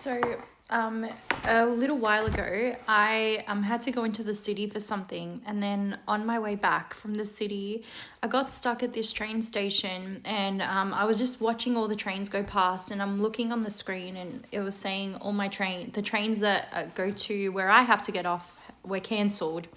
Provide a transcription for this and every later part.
So, a little while ago, I had to go into the city for something, and then on my way back from the city, I got stuck at this train station, and I was just watching all the trains go past, and I'm looking on the screen, and it was saying all the trains that go to where I have to get off were cancelled.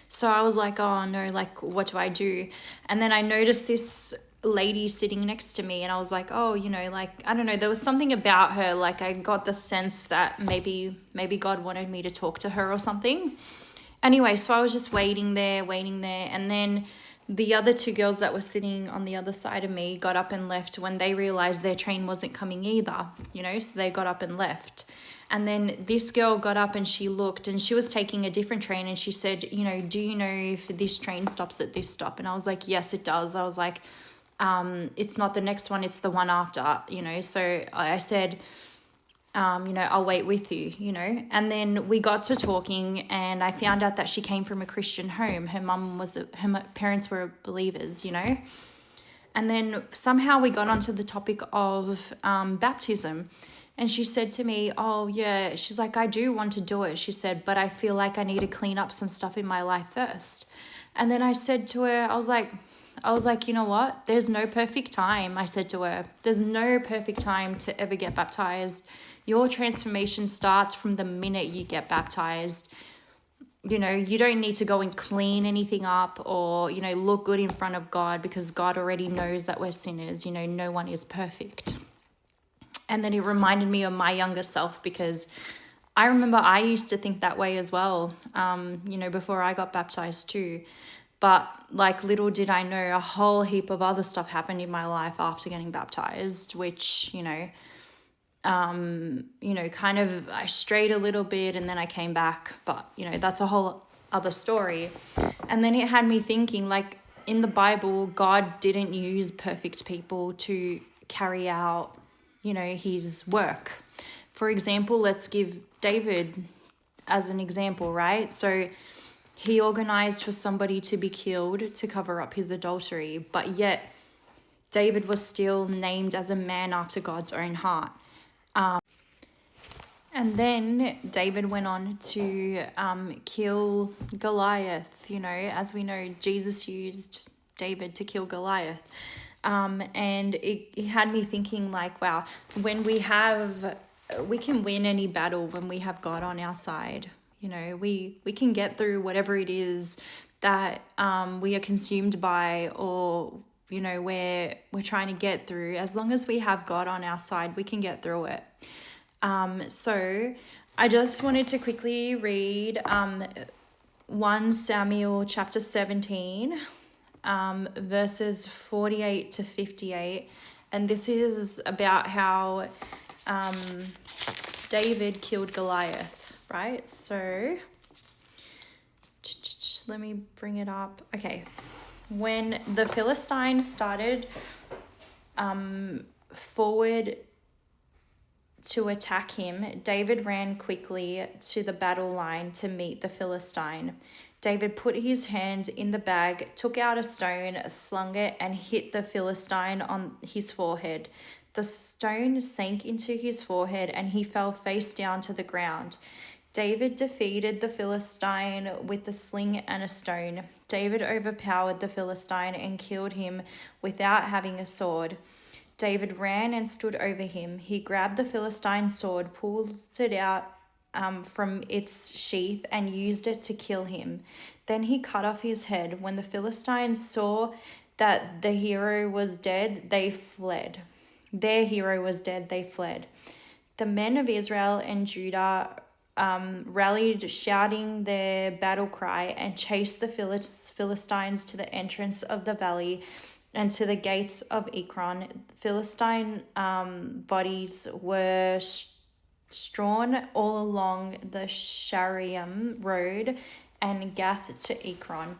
So I was like, oh no, like, what do I do? And then I noticed this lady sitting next to me, and I was like, oh, like, I don't know, there was something about her, like I got the sense that maybe God wanted me to talk to her or something. Anyway, so I was just waiting there, and then the other two girls that were sitting on the other side of me got up and left when they realized their train wasn't coming either, so they got up and left. And then this girl got up and she looked, and she was taking a different train, and she said, do you know if this train stops at this stop? And I was like, yes, it does. I was like, it's not the next one, it's the one after, so I said, I'll wait with you, and then we got to talking, and I found out that she came from a Christian home. Her parents were believers, and then somehow we got onto the topic of baptism. And she said to me, oh yeah, she's like, I do want to do it, she said, but I feel like I need to clean up some stuff in my life first. And then I said to her, I was like, you know what? There's no perfect time. I said to her, there's no perfect time to ever get baptized. Your transformation starts from the minute you get baptized. You don't need to go and clean anything up or, look good in front of God, because God already knows that we're sinners. No one is perfect. And then it reminded me of my younger self, because I remember I used to think that way as well, before I got baptized too. But like, little did I know, a whole heap of other stuff happened in my life after getting baptized, which, kind of I strayed a little bit and then I came back. But, that's a whole other story. And then it had me thinking, like, in the Bible, God didn't use perfect people to carry out, his work. For example, let's give David as an example, right? So he organized for somebody to be killed to cover up his adultery, but yet David was still named as a man after God's own heart. And then David went on to kill Goliath. As we know, Jesus used David to kill Goliath. And it had me thinking, like, wow, when we can win any battle when we have God on our side. We can get through whatever it is that we are consumed by, or we're trying to get through. As long as we have God on our side, we can get through it. So I just wanted to quickly read 1 Samuel chapter 17, verses 48 to 58, and this is about how David killed Goliath, right? So let me bring it up. Okay, when the Philistine started forward to attack him, David ran quickly to the battle line to meet the Philistine. David put his hand in the bag, took out a stone, slung it, and hit the Philistine on his forehead. The stone sank into his forehead, and he fell face down to the ground. David defeated the Philistine with a sling and a stone. David overpowered the Philistine and killed him without having a sword. David ran and stood over him. He grabbed the Philistine's sword, pulled it out from its sheath, and used it to kill him. Then he cut off his head. When the Philistines saw that the hero was dead, they fled. Their hero was dead, they fled. The men of Israel and Judah rallied, shouting their battle cry, and chased the Philistines to the entrance of the valley and to the gates of Ekron. Philistine bodies were strewn all along the Sharaim road and Gath to Ekron.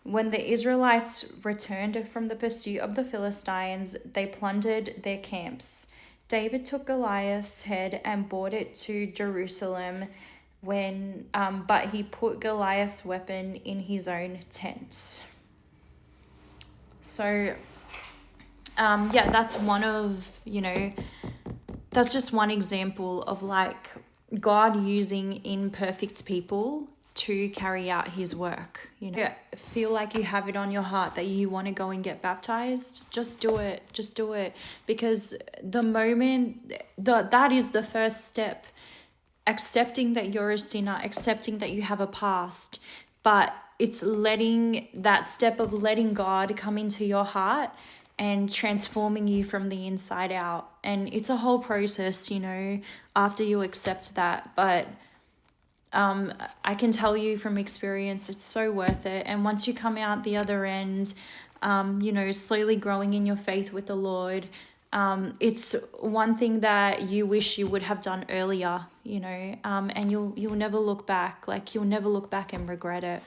When the Israelites returned from the pursuit of the Philistines, they plundered their camps. David took Goliath's head and brought it to Jerusalem, but he put Goliath's weapon in his own tent. So, that's one of, that's just one example of like God using imperfect people to carry out his work. Feel like you have it on your heart that you want to go and get baptized, just do it. Just do it. Because the moment that is the first step, accepting that you're a sinner, accepting that you have a past, but it's letting that step of letting God come into your heart and transforming you from the inside out. And it's a whole process, after you accept that. But I can tell you from experience, it's so worth it. And once you come out the other end, slowly growing in your faith with the Lord, it's one thing that you wish you would have done earlier, and you'll never look back. Like, you'll never look back and regret it.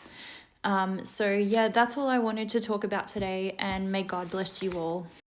So yeah, that's all I wanted to talk about today, and may God bless you all.